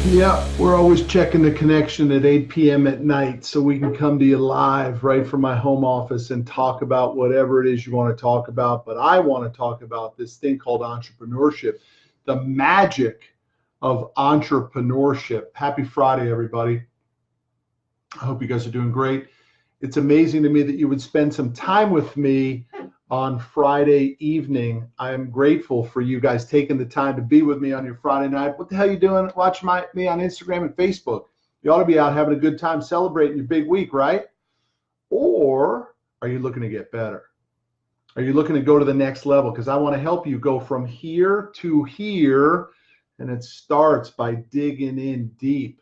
Yeah, we're always checking the connection at 8 p.m. at night so we can come to you live right from my home office and talk about whatever it is you want to talk about. But I want to talk about this thing called entrepreneurship, the magic of entrepreneurship. Happy Friday, everybody. I hope you guys are doing great. It's amazing to me that you would spend some time with me on Friday evening. I am grateful for you guys taking the time to be with me on your Friday night. What the hell are you doing watching me on Instagram and Facebook? You ought to be out having a good time celebrating your big week, right? Or are you looking to get better? Are you looking to go to the next level? Because I want to help you go from here to here, and it starts by digging in deep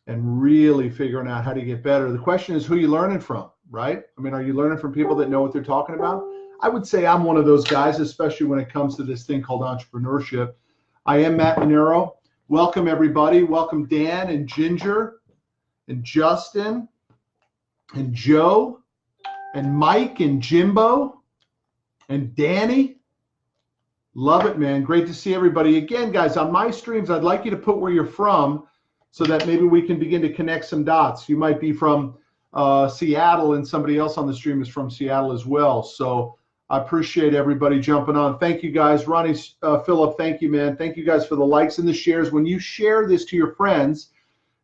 and really figuring out how to get better. The question is, who are you learning from, right? I mean, are you learning from people that know what they're talking about? I would say I'm one of those guys, especially when it comes to this thing called entrepreneurship. I am Matt Monero. Welcome, everybody. Welcome, Dan and Ginger and Justin and Joe and Mike and Jimbo and Danny. Love it, man. Great to see everybody. Again, guys, on my streams, I'd like you to put where you're from so that maybe we can begin to connect some dots. You might be from Seattle, and somebody else on the stream is from Seattle as well. So I appreciate everybody jumping on. Thank you, guys. Ronnie, Philip, thank you, man. Thank you guys for the likes and the shares. When you share this to your friends,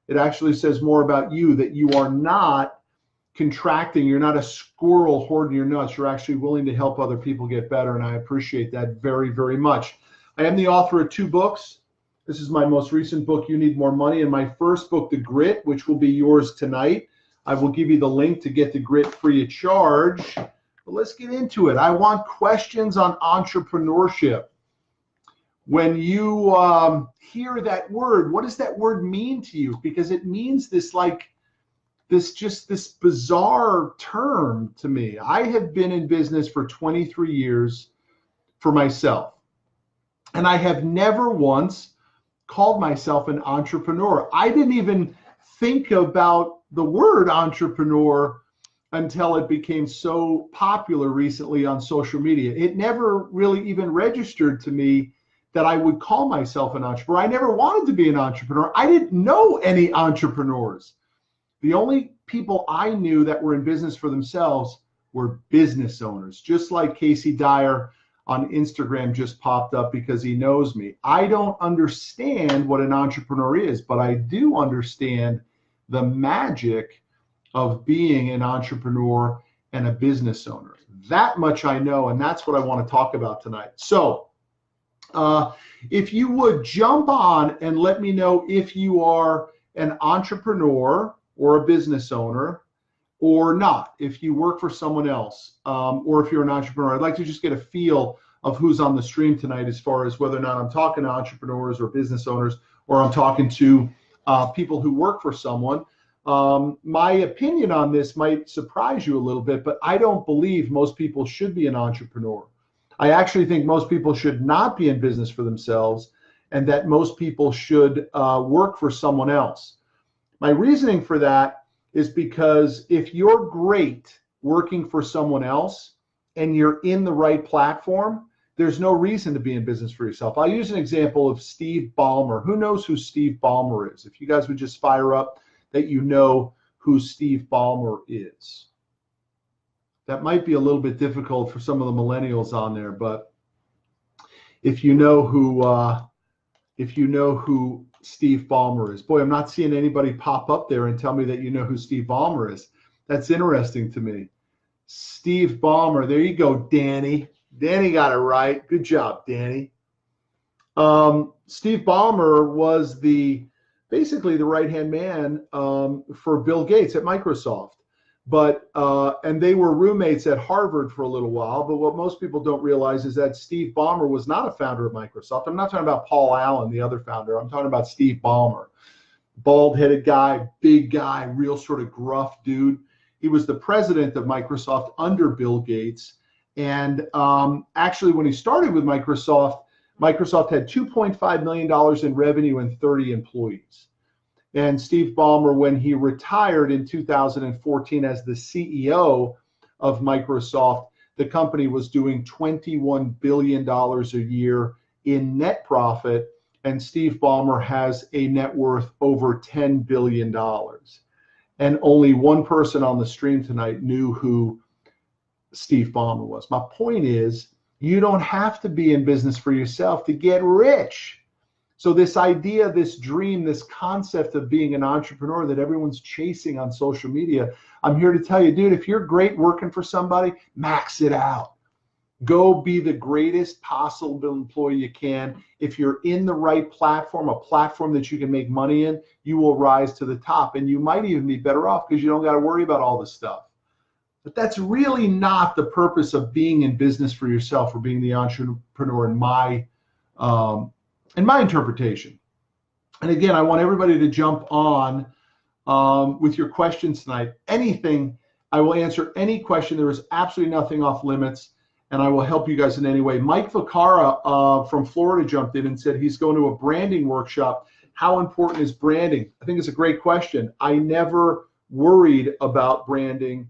it actually says more about you, that you are not contracting. You're not a squirrel hoarding your nuts. You're actually willing to help other people get better, and I appreciate that very, very much. I am the author of 2 books. This is my most recent book, You Need More Money, and my first book, The Grit, which will be yours tonight. I will give you the link to get The Grit free of charge. But let's get into it. I want questions on entrepreneurship. When you hear that word, what does that word mean to you? Because it means this bizarre term to me. I have been in business for 23 years for myself, and I have never once called myself an entrepreneur. I didn't even think about the word entrepreneur until it became so popular recently on social media. It never really even registered to me that I would call myself an entrepreneur. I never wanted to be an entrepreneur. I didn't know any entrepreneurs. The only people I knew that were in business for themselves were business owners, just like Casey Dyer on Instagram just popped up because he knows me. I don't understand what an entrepreneur is, but I do understand the magic of being an entrepreneur and a business owner. That much I know, and that's what I want to talk about tonight. So if you would jump on and let me know if you are an entrepreneur or a business owner or not, if you work for someone else, or if you're an entrepreneur. I'd like to just get a feel of who's on the stream tonight as far as whether or not I'm talking to entrepreneurs or business owners, or I'm talking to people who work for someone. My opinion on this might surprise you a little bit, but I don't believe most people should be an entrepreneur. I actually think most people should not be in business for themselves, and that most people should work for someone else. My reasoning for that is because if you're great working for someone else and you're in the right platform, there's no reason to be in business for yourself. I'll use an example of Steve Ballmer. Who knows who Steve Ballmer is? If you guys would just fire up that you know who Steve Ballmer is. That might be a little bit difficult for some of the millennials on there, but if you know who Steve Ballmer is. Boy, I'm not seeing anybody pop up there and tell me that you know who Steve Ballmer is. That's interesting to me. Steve Ballmer. There you go, Danny. Danny got it right. Good job, Danny. Steve Ballmer was basically the right-hand man for Bill Gates at Microsoft. And they were roommates at Harvard for a little while. But what most people don't realize is that Steve Ballmer was not a founder of Microsoft. I'm not talking about Paul Allen, the other founder. I'm talking about Steve Ballmer. Bald-headed guy, big guy, real sort of gruff dude. He was the president of Microsoft under Bill Gates. And actually, when he started with Microsoft had $2.5 million in revenue and 30 employees. And Steve Ballmer, when he retired in 2014 as the CEO of Microsoft, the company was doing $21 billion a year in net profit and Steve Ballmer has a net worth over $10 billion. And only one person on the stream tonight knew who Steve Ballmer was. My point is, you don't have to be in business for yourself to get rich. So this idea, this dream, this concept of being an entrepreneur that everyone's chasing on social media, I'm here to tell you, dude, if you're great working for somebody, max it out. Go be the greatest possible employee you can. If you're in the right platform, a platform that you can make money in, you will rise to the top. And you might even be better off because you don't got to worry about all this stuff. But that's really not the purpose of being in business for yourself or being the entrepreneur in my interpretation. And again, I want everybody to jump on with your questions tonight. Anything, I will answer any question. There is absolutely nothing off limits, and I will help you guys in any way. Mike Vacara from Florida jumped in and said he's going to a branding workshop. How important is branding? I think it's a great question. I never worried about branding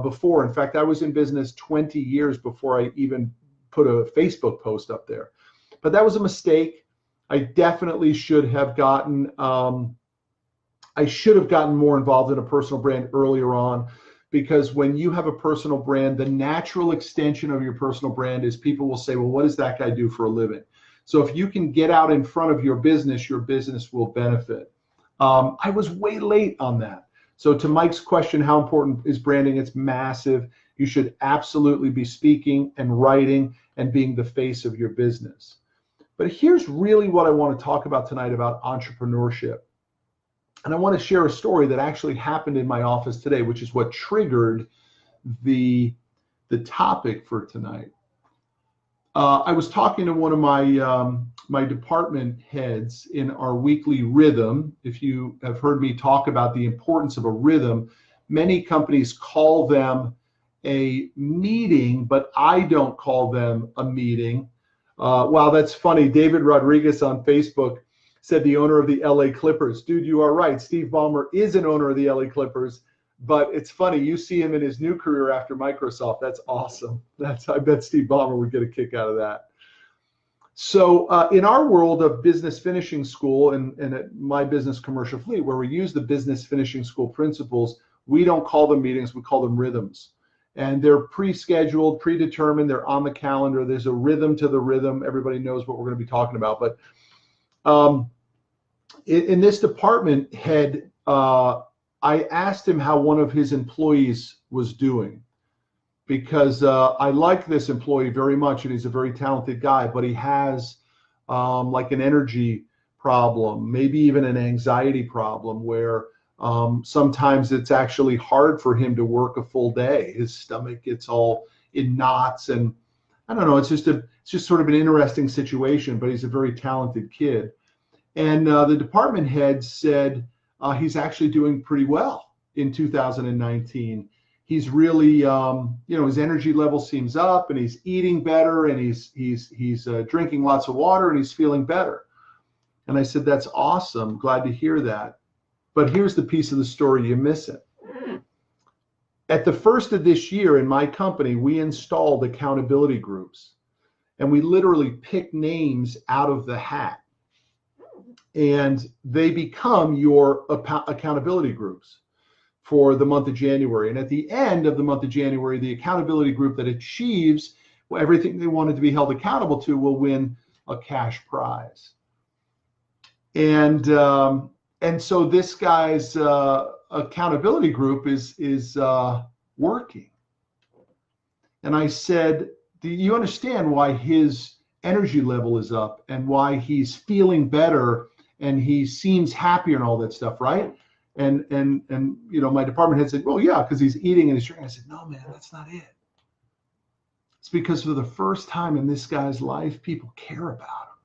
before. In fact, I was in business 20 years before I even put a Facebook post up there. But that was a mistake. I definitely should have gotten more involved in a personal brand earlier on, because when you have a personal brand, the natural extension of your personal brand is people will say, well, what does that guy do for a living? So if you can get out in front of your business will benefit. I was way late on that. So to Mike's question, how important is branding? It's massive. You should absolutely be speaking and writing and being the face of your business. But here's really what I want to talk about tonight about entrepreneurship. And I want to share a story that actually happened in my office today, which is what triggered the topic for tonight. I was talking to one of my department heads in our weekly rhythm. If you have heard me talk about the importance of a rhythm, many companies call them a meeting, but I don't call them a meeting. Wow, that's funny. David Rodriguez on Facebook said the owner of the LA Clippers. Dude, you are right. Steve Ballmer is an owner of the LA Clippers. But it's funny, you see him in his new career after Microsoft. That's awesome. I bet Steve Ballmer would get a kick out of that. So in our world of business finishing school and at my business Commercial Fleet, where we use the business finishing school principles, we don't call them meetings, we call them rhythms. And they're pre-scheduled, predetermined, they're on the calendar. There's a rhythm to the rhythm. Everybody knows what we're going to be talking about. But in this department head, I asked him how one of his employees was doing, because I like this employee very much, and he's a very talented guy, but he has like an energy problem, maybe even an anxiety problem, where sometimes it's actually hard for him to work a full day. His stomach gets all in knots, and I don't know, it's just sort of an interesting situation, but he's a very talented kid. And the department head said, he's actually doing pretty well in 2019. He's really, his energy level seems up, and he's eating better, and he's drinking lots of water, and he's feeling better. And I said, that's awesome. Glad to hear that. But here's the piece of the story you miss it. At the first of this year in my company, we installed accountability groups, and we literally pick names out of the hat. And they become your accountability groups for the month of January. And at the end of the month of January, the accountability group that achieves everything they wanted to be held accountable to will win a cash prize. And so this guy's accountability group is working. And I said, do you understand why his energy level is up and why he's feeling better and he seems happier and all that stuff, right? And my department head said, well, yeah, because he's eating and he's drinking. I said, no, man, that's not it. It's because for the first time in this guy's life, people care about him.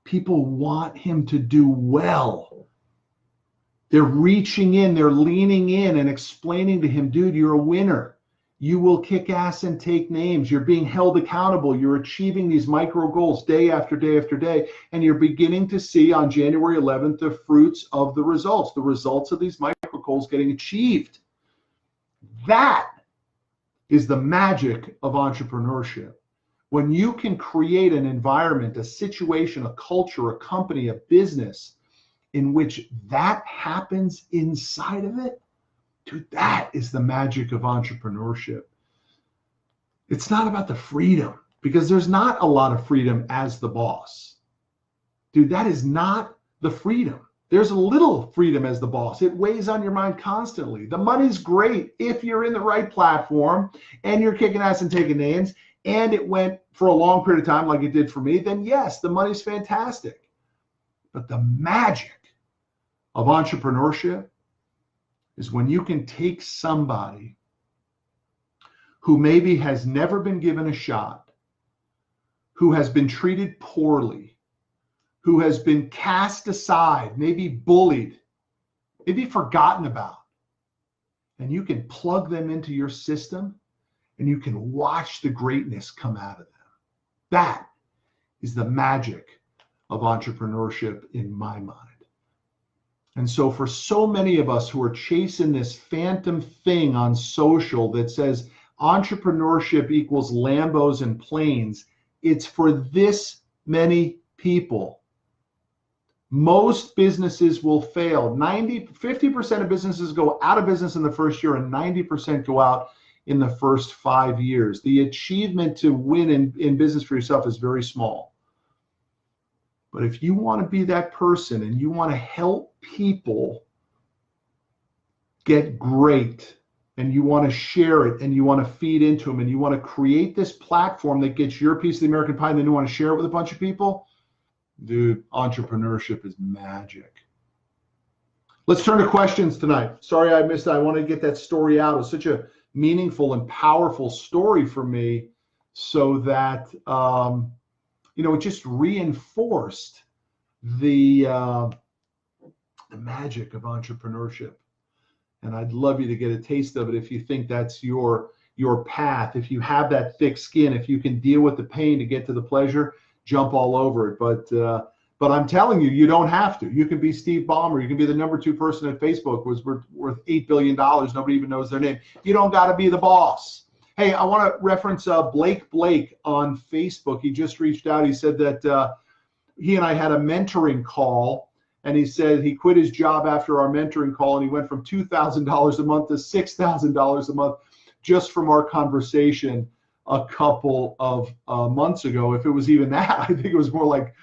People want him to do well. They're reaching in, they're leaning in and explaining to him, dude, you're a winner. You will kick ass and take names. You're being held accountable. You're achieving these micro goals day after day after day. And you're beginning to see on January 11th the fruits of the results of these micro goals getting achieved. That is the magic of entrepreneurship. When you can create an environment, a situation, a culture, a company, a business in which that happens inside of it, dude, that is the magic of entrepreneurship. It's not about the freedom, because there's not a lot of freedom as the boss. Dude, that is not the freedom. There's a little freedom as the boss. It weighs on your mind constantly. The money's great if you're in the right platform and you're kicking ass and taking names, and it went for a long period of time like it did for me, then yes, the money's fantastic. But the magic of entrepreneurship is when you can take somebody who maybe has never been given a shot, who has been treated poorly, who has been cast aside, maybe bullied, maybe forgotten about, and you can plug them into your system and you can watch the greatness come out of them. That is the magic of entrepreneurship in my mind. And so for so many of us who are chasing this phantom thing on social that says entrepreneurship equals Lambos and planes, it's for this many people. Most businesses will fail. 50% of businesses go out of business in the first year, and 90% go out in the first 5 years. The achievement to win in business for yourself is very small. But if you want to be that person and you want to help people get great, and you want to share it, and you want to feed into them, and you want to create this platform that gets your piece of the American pie, and then you want to share it with a bunch of people, dude, entrepreneurship is magic. Let's turn to questions tonight. Sorry I missed it. I want to get that story out. It was such a meaningful and powerful story for me, so that it just reinforced the magic of entrepreneurship. And I'd love you to get a taste of it if you think that's your path. If you have that thick skin, if you can deal with the pain to get to the pleasure, jump all over it. But I'm telling you, you don't have to. You can be Steve Ballmer. You can be the #2 person at Facebook, was worth $8 billion. Nobody even knows their name. You don't got to be the boss. Hey, I want to reference Blake on Facebook. He just reached out. He said that he and I had a mentoring call, and he said he quit his job after our mentoring call, and he went from $2,000 a month to $6,000 a month just from our conversation a couple of months ago. If it was even that, I think it was more like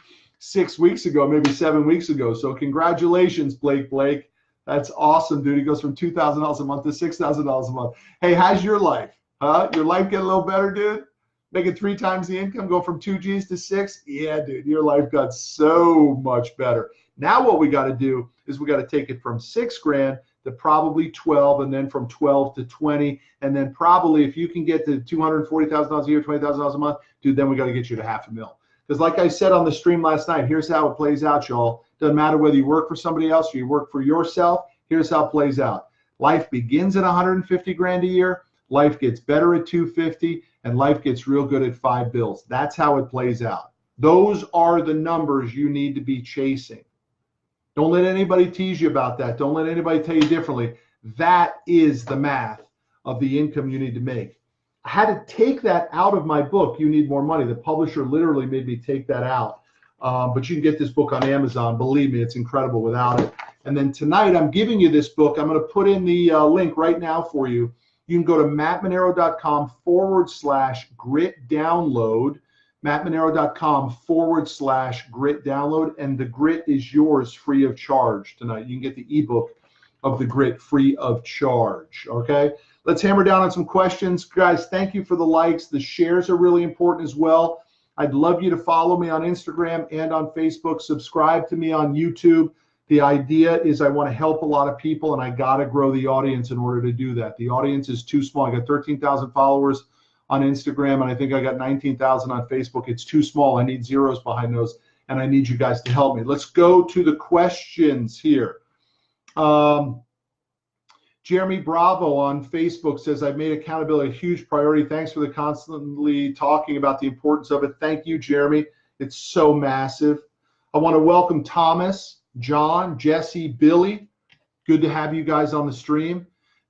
6 weeks ago, maybe 7 weeks ago. So congratulations, Blake. That's awesome, dude. He goes from $2,000 a month to $6,000 a month. Hey, how's your life? Your life get a little better, dude? Making 3 times the income, go from 2 G's to 6? Yeah, dude, your life got so much better. Now what we got to do is we got to take it from 6 grand to probably 12, and then from 12 to 20, and then probably if you can get to $240,000 a year, $20,000 a month, dude, then we got to get you to $500,000. Because like I said on the stream last night, here's how it plays out, y'all. Doesn't matter whether you work for somebody else or you work for yourself. Here's how it plays out. Life begins at 150 grand a year. Life gets better at 250, and life gets real good at 5 bills. That's how it plays out. Those are the numbers you need to be chasing. Don't let anybody tease you about that. Don't let anybody tell you differently. That is the math of the income you need to make. I had to take that out of my book, You Need More Money. The publisher literally made me take that out. But you can get this book on Amazon. Believe me, it's incredible without it. And then tonight, I'm giving you this book. I'm going to put in the link right now for you. You can go to mattmonero.com/grit download. mattmonero.com/grit download, and the grit is yours free of charge tonight. You can get the ebook of the grit free of charge. Okay, let's hammer down on some questions, guys. Thank you for the likes. The shares are really important as well. I'd love you to follow me on Instagram and on Facebook. Subscribe to me on YouTube. The idea is I want to help a lot of people, and I got to grow the audience in order to do that. The audience is too small. I got 13,000 followers on Instagram, and I think I got 19,000 on Facebook. It's too small. I need zeros behind those, and I need you guys to help me. Let's go to the questions here. Jeremy Bravo on Facebook says, I've made accountability a huge priority. Thanks for the constantly talking about the importance of it. Thank you, Jeremy. It's so massive. I want to welcome Thomas, John, Jesse, Billy. Good to have you guys on the stream.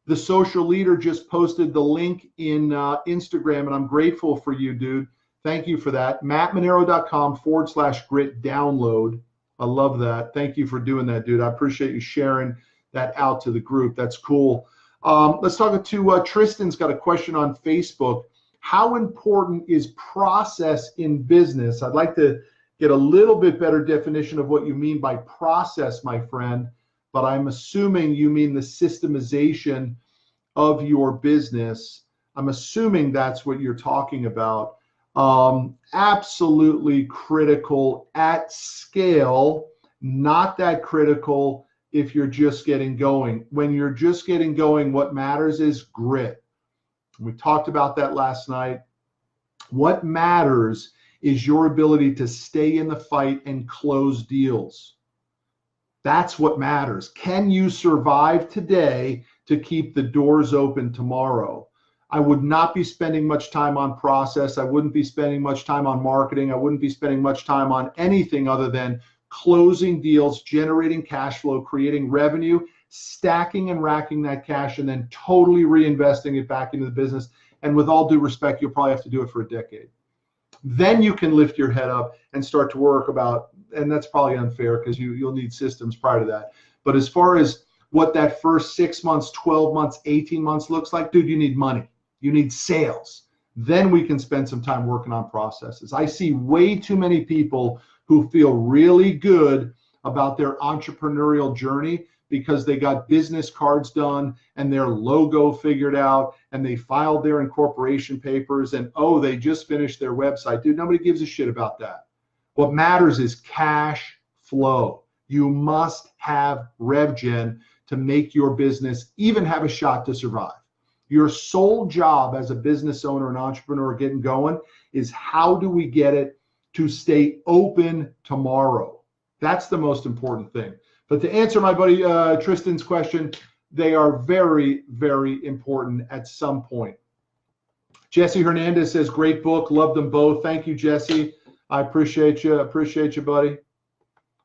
The Social Leader just posted the link in Instagram, and I'm grateful for you, dude. Thank you for that. mattmonero.com/grit download. I love that. Thank you for doing that, dude. I appreciate you sharing that out to the group. That's cool. Let's talk to Tristan's got a question on Facebook. How important is process in business? I'd like to get a little bit better definition of what you mean by process, my friend, but I'm assuming you mean the systemization of your business. I'm assuming that's what you're talking about. Absolutely critical at scale, not that critical if you're just getting going. When you're just getting going, what matters is grit. We talked about that last night. What matters is your ability to stay in the fight and close deals. That's what matters. Can you survive today to keep the doors open tomorrow? I would not be spending much time on process. I wouldn't be spending much time on marketing. I wouldn't be spending much time on anything other than closing deals, generating cash flow, creating revenue, stacking and racking that cash, and then totally reinvesting it back into the business. And with all due respect, you'll probably have to do it for a decade. Then you can lift your head up and start to work about, and that's probably unfair because you'll need systems prior to that. But as far as what that first 6 months, 12 months, 18 months looks like, dude, you need money. You need sales. Then we can spend some time working on processes. I see way too many people who feel really good about their entrepreneurial journey because they got business cards done and their logo figured out and they filed their incorporation papers and, oh, they just finished their website. Dude, nobody gives a shit about that. What matters is cash flow. You must have rev gen to make your business even have a shot to survive. Your sole job as a business owner and entrepreneur getting going is how do we get it to stay open tomorrow? That's the most important thing. But to answer my buddy Tristan's question, they are very, very important at some point. Jesse Hernandez says, great book. Love them both. Thank you, Jesse. I appreciate you. Appreciate you, buddy.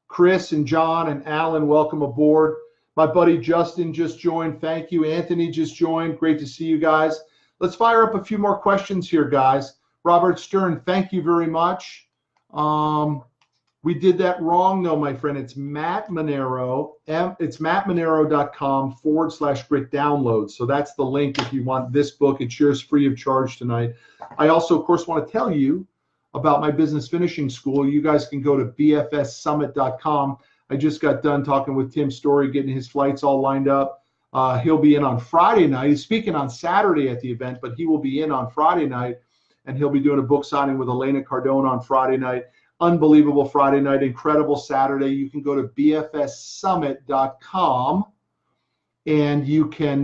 Chris and John and Alan, welcome aboard. My buddy Justin just joined. Thank you. Anthony just joined. Great to see you guys. Let's fire up a few more questions here, guys. Robert Stern, thank you very much. We did that wrong, though, my friend. It's Matt Monero. It's mattmonero.com/grit download. So that's the link if you want this book. It's yours free of charge tonight. I also, of course, want to tell you about my business finishing school. You guys can go to bfssummit.com. I just got done talking with Tim Story, getting his flights all lined up. He'll be in on Friday night. He's speaking on Saturday at the event, but he will be in on Friday night, and he'll be doing a book signing with Elena Cardone on Friday night. Unbelievable Friday night, incredible Saturday. You can go to bfssummit.com, and you can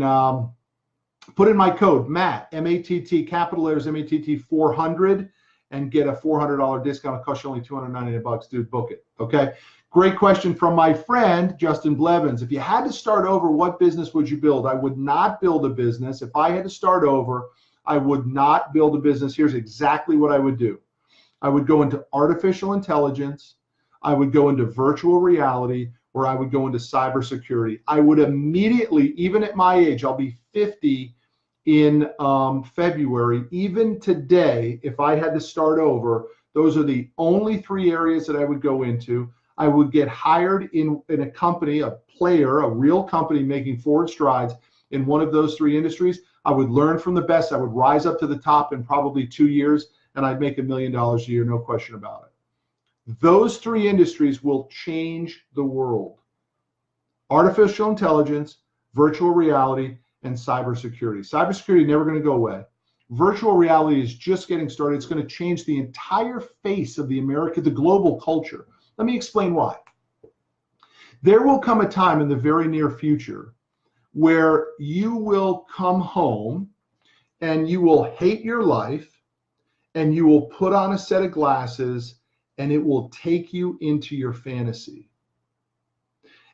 put in my code, Matt, M-A-T-T, capital letters, M-A-T-T 400, and get a $400 discount. It costs you only $299. Dude, book it, okay? Great question from my friend, Justin Blevins. If you had to start over, what business would you build? I would not build a business. If I had to start over, I would not build a business. Here's exactly what I would do. I would go into artificial intelligence. I would go into virtual reality, or I would go into cybersecurity. I would immediately, even at my age, I'll be 50 in February. Even today, if I had to start over, those are the only three areas that I would go into. I would get hired in a company, a player, a real company making forward strides in one of those three industries. I would learn from the best. I would rise up to the top in probably 2 years, and I'd make $1 million a year, no question about it. Those three industries will change the world. Artificial intelligence, virtual reality, and cybersecurity. Cybersecurity is never going to go away. Virtual reality is just getting started. It's going to change the entire face of the global culture. Let me explain why. There will come a time in the very near future where you will come home and you will hate your life, and you will put on a set of glasses, and it will take you into your fantasy.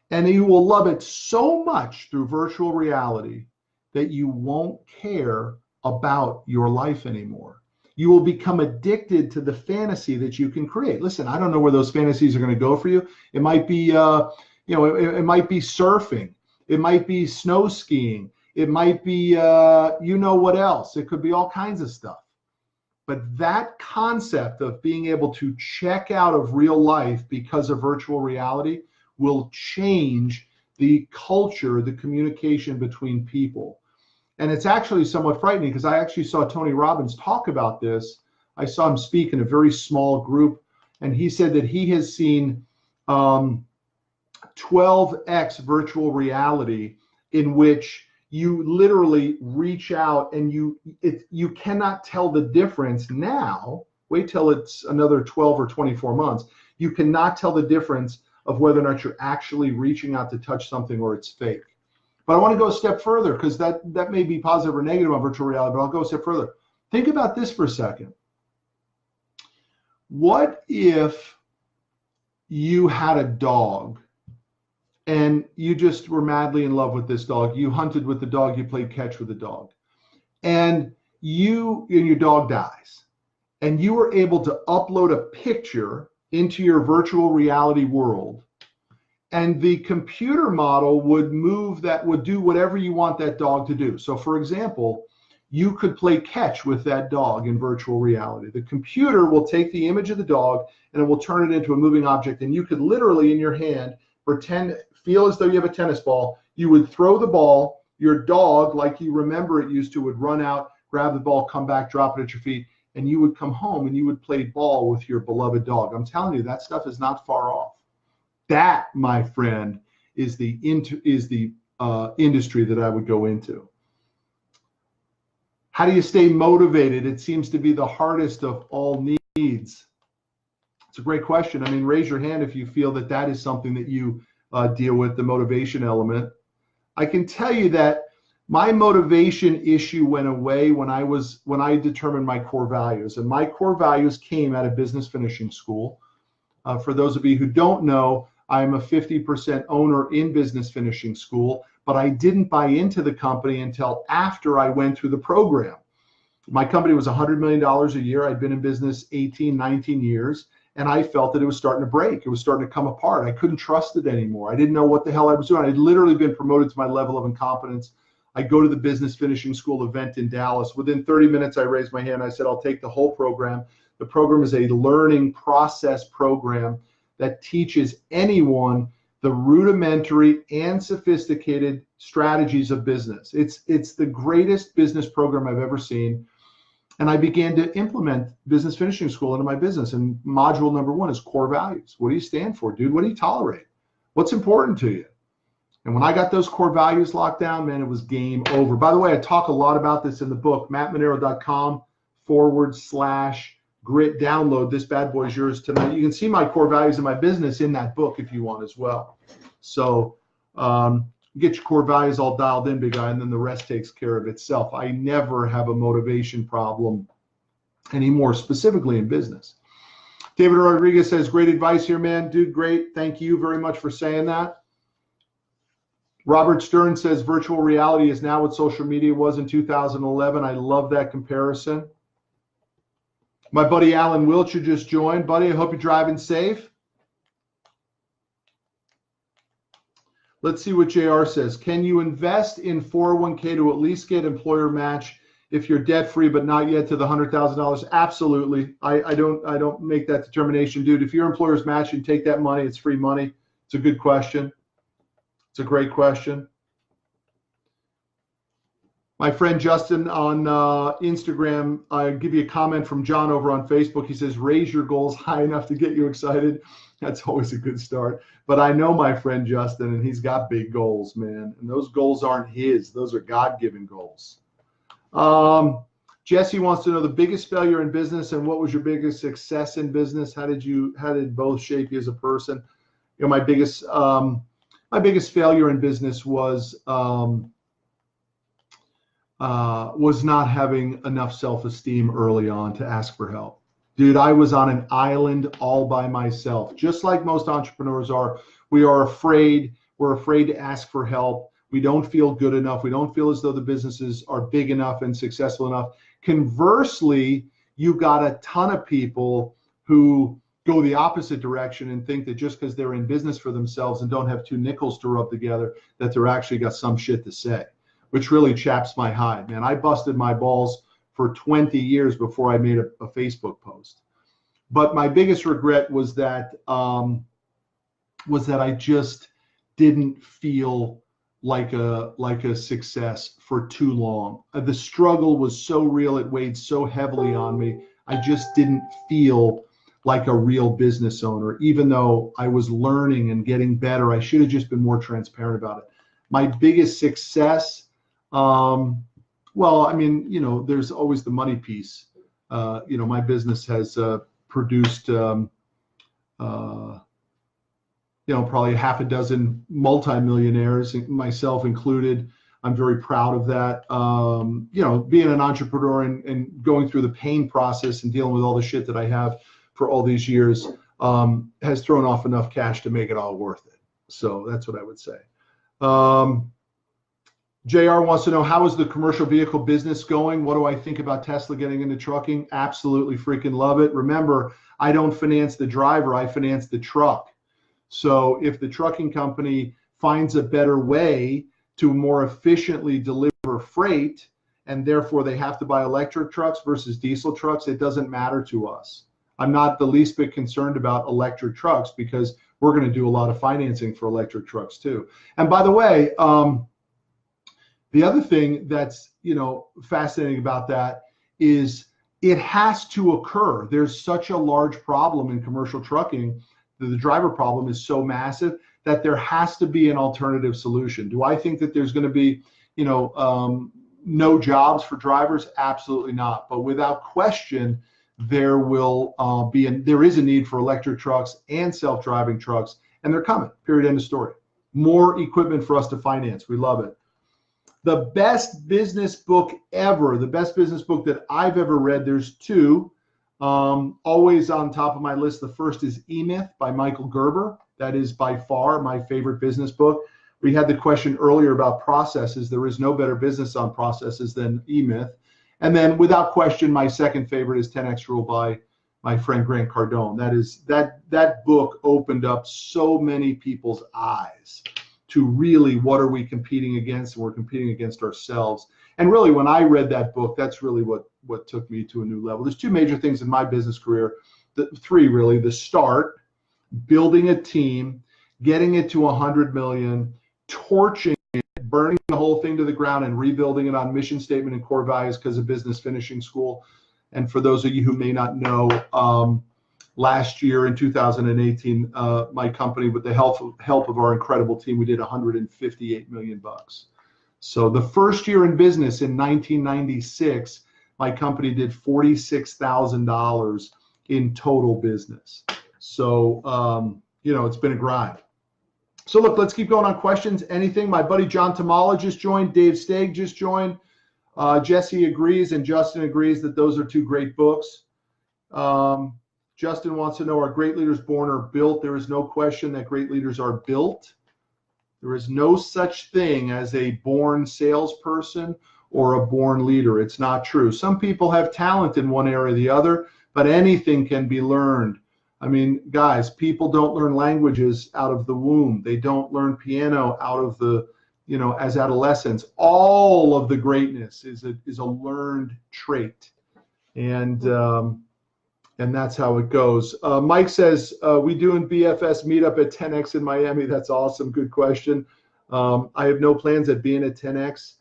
And you will love it so much through virtual reality that you won't care about your life anymore. You will become addicted to the fantasy that you can create. Listen, I don't know where those fantasies are going to go for you. It might be, it might be surfing. It might be snow skiing. It might be, what else. It could be all kinds of stuff. But that concept of being able to check out of real life because of virtual reality will change the culture, the communication between people. And it's actually somewhat frightening because I actually saw Tony Robbins talk about this. I saw him speak in a very small group, and he said that he has seen 12x virtual reality, in which you literally reach out and you cannot tell the difference now. Wait till it's another 12 or 24 months. You cannot tell the difference of whether or not you're actually reaching out to touch something or it's fake. But I want to go a step further, because that may be positive or negative on virtual reality, but I'll go a step further. Think about this for a second. What if you had a dog and you just were madly in love with this dog? You hunted with the dog, you played catch with the dog, and your dog dies, and you were able to upload a picture into your virtual reality world, and the computer model would do whatever you want that dog to do. So for example, you could play catch with that dog in virtual reality. The computer will take the image of the dog and it will turn it into a moving object, and you could literally in your hand feel as though you have a tennis ball. You would throw the ball, your dog, like you remember it used to, would run out, grab the ball, come back, drop it at your feet, and you would come home and you would play ball with your beloved dog. I'm telling you, that stuff is not far off. That, my friend, is the industry that I would go into. How do you stay motivated? It seems to be the hardest of all needs. It's a great question. I mean, raise your hand if you feel that that is something that you deal with, the motivation element. I can tell you that my motivation issue went away when I determined my core values, and my core values came out of business finishing school. For those of you who don't know, I'm a 50% owner in business finishing school, but I didn't buy into the company until after I went through the program. My company was $100 million a year. I'd been in business 18, 19 years, and I felt that it was starting to break. It was starting to come apart. I couldn't trust it anymore. I didn't know what the hell I was doing. I had literally been promoted to my level of incompetence. I go to the business finishing school event in Dallas. Within 30 minutes, I raised my hand. I said, I'll take the whole program. The program is a learning process program that teaches anyone the rudimentary and sophisticated strategies of business. It's the greatest business program I've ever seen. And I began to implement business finishing school into my business. And module number 1 is core values. What do you stand for, dude? What do you tolerate? What's important to you? And when I got those core values locked down, man, it was game over. By the way, I talk a lot about this in the book, mattmonero.com/grit. Download. This bad boy is yours tonight. You can see my core values in my business in that book if you want as well. So get your core values all dialed in, big guy, and then the rest takes care of itself. I never have a motivation problem anymore, specifically in business. David Rodriguez says, great advice here, man. Dude, great. Thank you very much for saying that. Robert Stern says, virtual reality is now what social media was in 2011. I love that comparison. My buddy Alan Wiltshire just joined. Buddy, I hope you're driving safe. Let's see what JR says. Can you invest in 401k to at least get employer match if you're debt free but not yet to the $100,000? Absolutely. I don't make that determination, dude. If your employer's matching, take that money. It's free money. It's a good question. It's a great question. My friend Justin on Instagram, I give you a comment from John over on Facebook. He says, raise your goals high enough to get you excited. That's always a good start. But I know my friend Justin, and he's got big goals, man. And those goals aren't his. Those are God-given goals. Jesse wants to know the biggest failure in business and what was your biggest success in business? How did both shape you as a person? You know, my biggest failure in business was not having enough self-esteem early on to ask for help. Dude, I was on an island all by myself, just like most entrepreneurs are. We are afraid. We're afraid to ask for help. We don't feel good enough. We don't feel as though the businesses are big enough and successful enough. Conversely, you got a ton of people who go the opposite direction and think that just because they're in business for themselves and don't have two nickels to rub together, that they're actually got some shit to say, which really chaps my hide, man. I busted my balls for 20 years before I made a Facebook post. But my biggest regret was that I just didn't feel like a success for too long. The struggle was so real, it weighed so heavily on me. I just didn't feel like a real business owner, even though I was learning and getting better. I should have just been more transparent about it. My biggest success, well, I mean, you know, there's always the money piece. You know, my business has produced, you know, probably half a dozen multimillionaires, myself included. I'm very proud of that. You know, being an entrepreneur and going through the pain process and dealing with all the shit that I have for all these years has thrown off enough cash to make it all worth it. So that's what I would say. JR wants to know, how is the commercial vehicle business going? What do I think about Tesla getting into trucking? Absolutely freaking love it. Remember, I don't finance the driver, I finance the truck. So if the trucking company finds a better way to more efficiently deliver freight, and therefore they have to buy electric trucks versus diesel trucks, it doesn't matter to us. I'm not the least bit concerned about electric trucks because we're going to do a lot of financing for electric trucks too. And by the way, the other thing that's, you know, fascinating about that is it has to occur. There's such a large problem in commercial trucking. The driver problem is so massive that there has to be an alternative solution. Do I think that there's going to be, you know, no jobs for drivers? Absolutely not. But without question, there will there is a need for electric trucks and self-driving trucks, and they're coming. Period. End of story. More equipment for us to finance. We love it. The best business book ever, the best business book that I've ever read, there's two. Always on top of my list. The first is E-Myth by Michael Gerber. That is by far my favorite business book. We had the question earlier about processes. There is no better business on processes than E-Myth. And then without question, my second favorite is 10X Rule by my friend Grant Cardone. That book opened up so many people's eyes to really what are we competing against, and we're competing against ourselves. And really, when I read that book, that's really what took me to a new level. There's two major things in my business career, three really: the start, building a team, getting it to 100 million, torching it, burning the whole thing to the ground, and rebuilding it on mission statement and core values because of business finishing school. And for those of you who may not know, last year in 2018, my company, with the help of our incredible team, we did 158 million bucks. So the first year in business in 1996, my company did $46,000 in total business. So, you know, it's been a grind. So look, let's keep going on questions. Anything? My buddy John Tamala just joined. Dave Stagg just joined. Jesse agrees and Justin agrees that those are two great books. Justin wants to know, are great leaders born or built? There is no question that great leaders are built. There is no such thing as a born salesperson or a born leader. It's not true. Some people have talent in one area or the other, but anything can be learned. I mean, guys, people don't learn languages out of the womb. They don't learn piano out of the, you know, as adolescents. All of the greatness is a learned trait. And that's how it goes. Mike says, we doing BFS meetup at 10X in Miami. That's awesome. Good question. I have no plans at being at 10X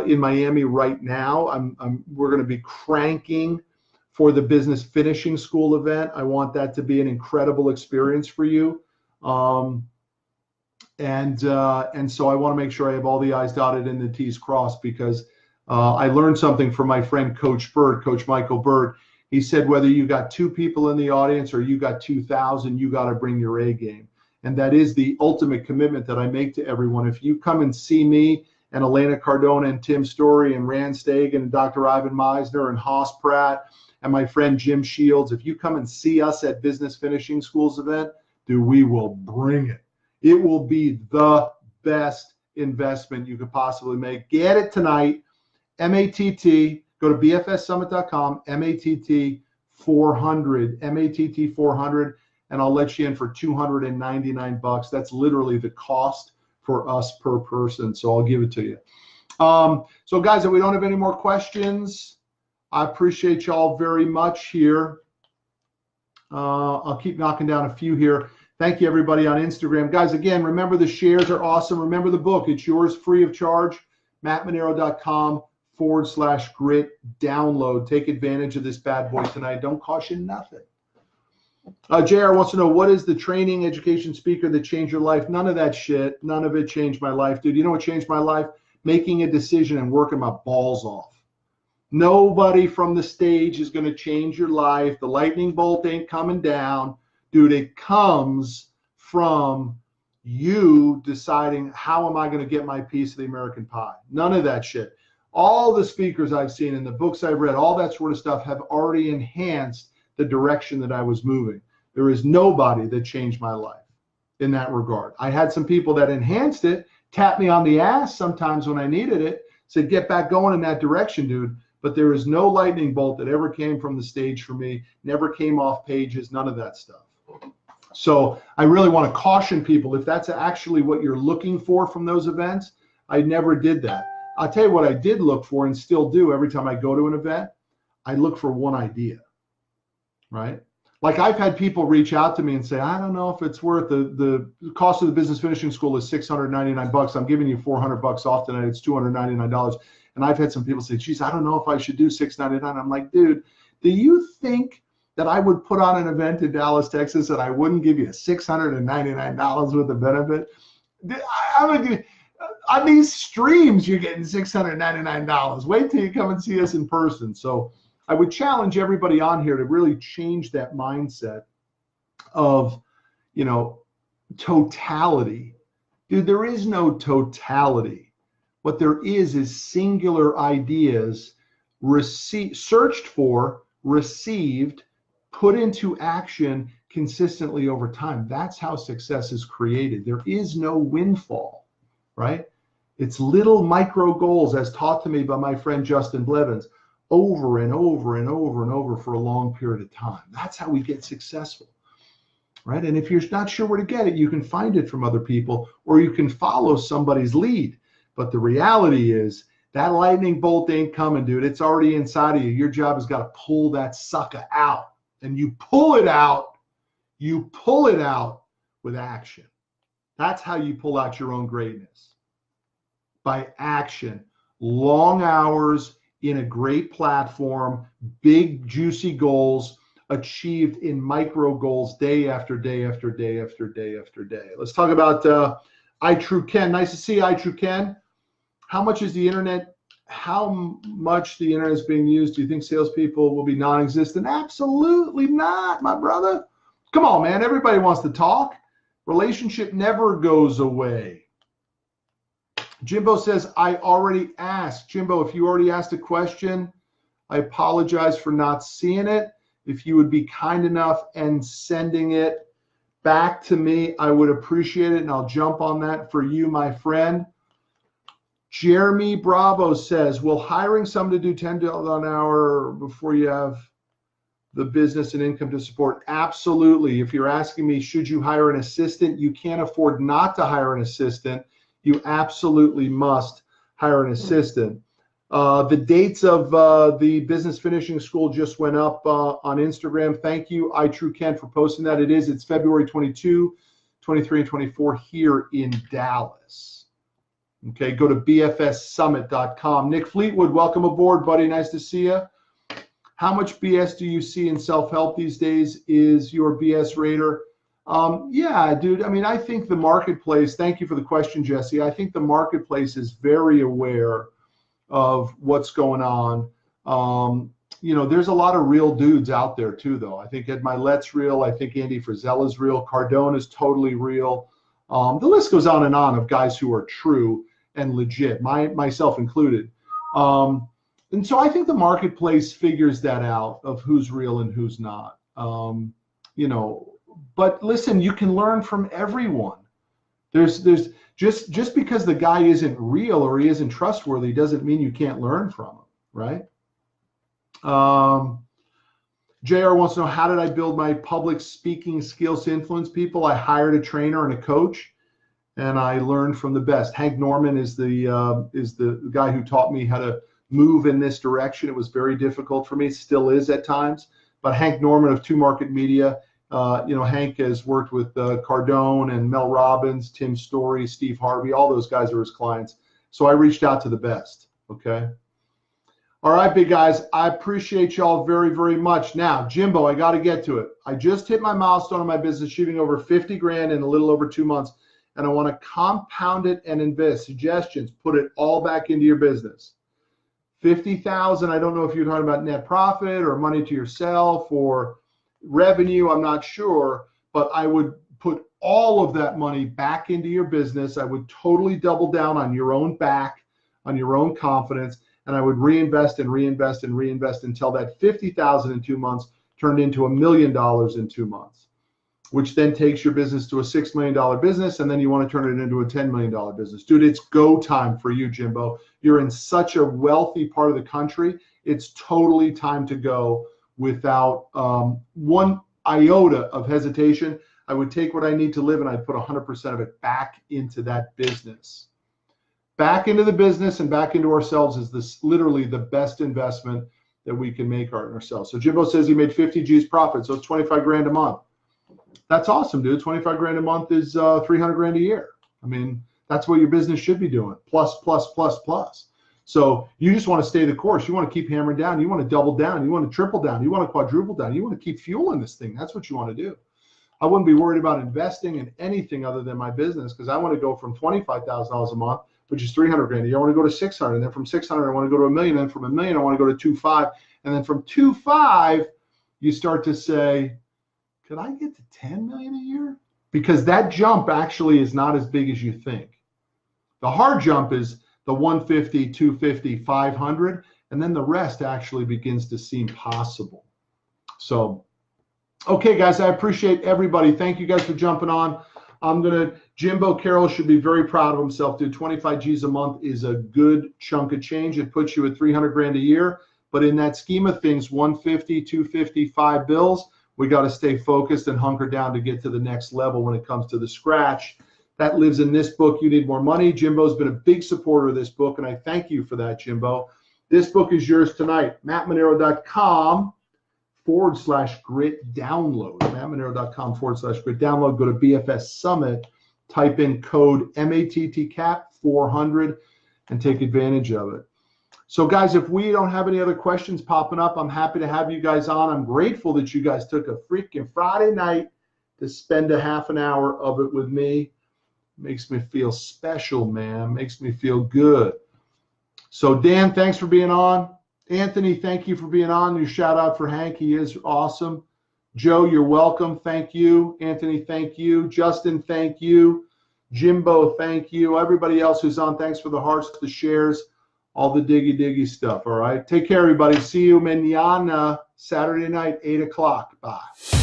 in Miami right now. We're going to be cranking for the business finishing school event. I want that to be an incredible experience for you. And so I want to make sure I have all the I's dotted and the T's crossed, because I learned something from my friend, Coach Bird, Coach Michael Bird. He said, whether you got 2 people in the audience or you got 2,000, you got to bring your A game. And that is the ultimate commitment that I make to everyone. If you come and see me and Elena Cardona and Tim Story and Rand Stagen and Dr. Ivan Meisner and Haas Pratt and my friend Jim Shields, if you come and see us at Business Finishing School's event, dude, we will bring it. It will be the best investment you could possibly make. Get it tonight, MATT. Go to bfssummit.com, MATT 400, MATT 400, and I'll let you in for $299. That's literally the cost for us per person. So I'll give it to you. So guys, if we don't have any more questions, I appreciate y'all very much here. I'll keep knocking down a few here. Thank you, everybody on Instagram. Guys, again, remember the shares are awesome. Remember the book. It's yours free of charge. mattmanero.com/grit download. Take advantage of this bad boy tonight. Don't cost you nothing. JR wants to know, what is the training, education, speaker that changed your life? None of that shit. None of it changed my life. Dude, you know what changed my life? Making a decision and working my balls off. Nobody from the stage is going to change your life. The lightning bolt ain't coming down. Dude, it comes from you deciding, how am I going to get my piece of the American pie? None of that shit. All the speakers I've seen and the books I've read, all that sort of stuff have already enhanced the direction that I was moving. There is nobody that changed my life in that regard. I had some people that enhanced it, tapped me on the ass sometimes when I needed it, said, get back going in that direction, dude. But there is no lightning bolt that ever came from the stage for me, never came off pages, none of that stuff. So I really want to caution people, if that's actually what you're looking for from those events, I never did that. I'll tell you what I did look for and still do every time I go to an event. I look for one idea, right? Like I've had people reach out to me and say, I don't know if it's worth the cost of the business finishing school is $699. I'm giving you $400 off tonight. It's $299. And I've had some people say, geez, I don't know if I should do $699. I'm like, dude, do you think that I would put on an event in Dallas, Texas, and I wouldn't give you $699 worth of benefit? On these streams, you're getting $699. Wait till you come and see us in person. So I would challenge everybody on here to really change that mindset of, you know, totality. Dude, there is no totality. What there is singular ideas searched for, received, put into action consistently over time. That's how success is created. There is no windfall, right? It's little micro goals, as taught to me by my friend Justin Blevins, over and over and over and over for a long period of time. That's how we get successful, right? And if you're not sure where to get it, you can find it from other people, or you can follow somebody's lead. But the reality is that lightning bolt ain't coming, dude. It's already inside of you. Your job has got to pull that sucker out. And you pull it out with action. That's how you pull out your own greatness. By action. Long hours in a great platform, big juicy goals achieved in micro goals day after day after day after day after day. Let's talk about iTrueKen. Nice to see you, iTrueKen. How much is the internet? How much the internet is being used? Do you think salespeople will be non-existent? Absolutely not, my brother. Come on, man. Everybody wants to talk. Relationship never goes away. Jimbo says, I already asked. Jimbo, if you already asked a question, I apologize for not seeing it. If you would be kind enough and sending it back to me, I would appreciate it, and I'll jump on that for you, my friend. Jeremy Bravo says, will hiring someone to do $10 an hour before you have the business and income to support? Absolutely. If you're asking me, should you hire an assistant? You can't afford not to hire an assistant. You absolutely must hire an assistant. The dates of the business finishing school just went up on Instagram. Thank you, iTrueKen, for posting that. It's February 22, 23, and 24 here in Dallas. Okay, go to bfssummit.com. Nick Fleetwood, welcome aboard, buddy. Nice to see you. How much BS do you see in self-help these days? Is your BS rater? Yeah, dude. I mean, I think the marketplace, thank you for the question, Jesse. I think the marketplace is very aware of what's going on. You know, there's a lot of real dudes out there too, though. I think Ed Milet's real. I think Andy Frizella's real. Cardone is totally real. The list goes on of guys who are true and legit, myself included. And so I think the marketplace figures that out of who's real and who's not. You know, but listen, you can learn from everyone. There's just because the guy isn't real or he isn't trustworthy doesn't mean you can't learn from him, right? JR wants to know, how did I build my public speaking skills to influence people? I hired a trainer and a coach, and I learned from the best. Hank Norman is the guy who taught me how to move in this direction. It was very difficult for me, still is at times. But Hank Norman of Two Market Media, Hank has worked with Cardone and Mel Robbins, Tim Story, Steve Harvey, all those guys are his clients. So I reached out to the best, okay? All right, big guys, I appreciate y'all very, very much. Now, Jimbo, I got to get to it. I just hit my milestone in my business, shooting over 50 grand in a little over 2 months, and I want to compound it and invest. Suggestions, put it all back into your business. 50,000, I don't know if you're talking about net profit or money to yourself or revenue, I'm not sure, but I would put all of that money back into your business. I would totally double down on your own back, on your own confidence, and I would reinvest and reinvest and reinvest until that 50,000 in 2 months turned into $1 million in 2 months, which then takes your business to a $6 million business, and then you want to turn it into a $10 million business. Dude, it's go time for you, Jimbo. You're in such a wealthy part of the country. It's totally time to go without one iota of hesitation. I would take what I need to live and I'd put 100% of it back into that business. Back into the business and back into ourselves is this literally the best investment that we can make on ourselves. So Jimbo says he made 50 G's profit, so it's 25 grand a month. That's awesome, dude. 25 grand a month is 300 grand a year. I mean, that's what your business should be doing. Plus, plus, plus, plus. So you just want to stay the course. You want to keep hammering down. You want to double down. You want to triple down. You want to quadruple down. You want to keep fueling this thing. That's what you want to do. I wouldn't be worried about investing in anything other than my business, because I want to go from $25,000 a month, which is 300 grand a year. I want to go to 600, and then from 600, I want to go to $1 million, and then from $1 million, I want to go to 2.5, and then from 2.5, you start to say, could I get to 10 million a year? Because that jump actually is not as big as you think. The hard jump is the 150, 250, 500, and then the rest actually begins to seem possible. So, okay, guys, I appreciate everybody. Thank you guys for jumping on. Jimbo Carroll should be very proud of himself, dude. 25 G's a month is a good chunk of change. It puts you at 300 grand a year. But in that scheme of things, 150, 250, 5 bills, we got to stay focused and hunker down to get to the next level when it comes to the scratch. That lives in this book, You Need More Money. Jimbo's been a big supporter of this book, and I thank you for that, Jimbo. This book is yours tonight. mattmonero.com/grit download. mattmonero.com/grit download. Go to BFS Summit, type in code MATTCAP400, and take advantage of it. So guys, if we don't have any other questions popping up, I'm happy to have you guys on. I'm grateful that you guys took a freaking Friday night to spend a half an hour of it with me. Makes me feel special, man. Makes me feel good. So Dan, thanks for being on. Anthony, thank you for being on. Your shout out for Hank. He is awesome. Joe, you're welcome. Thank you. Anthony, thank you. Justin, thank you. Jimbo, thank you. Everybody else who's on, thanks for the hearts, the shares, all the diggy stuff. All right. Take care, everybody. See you mañana, Saturday night, 8 o'clock. Bye.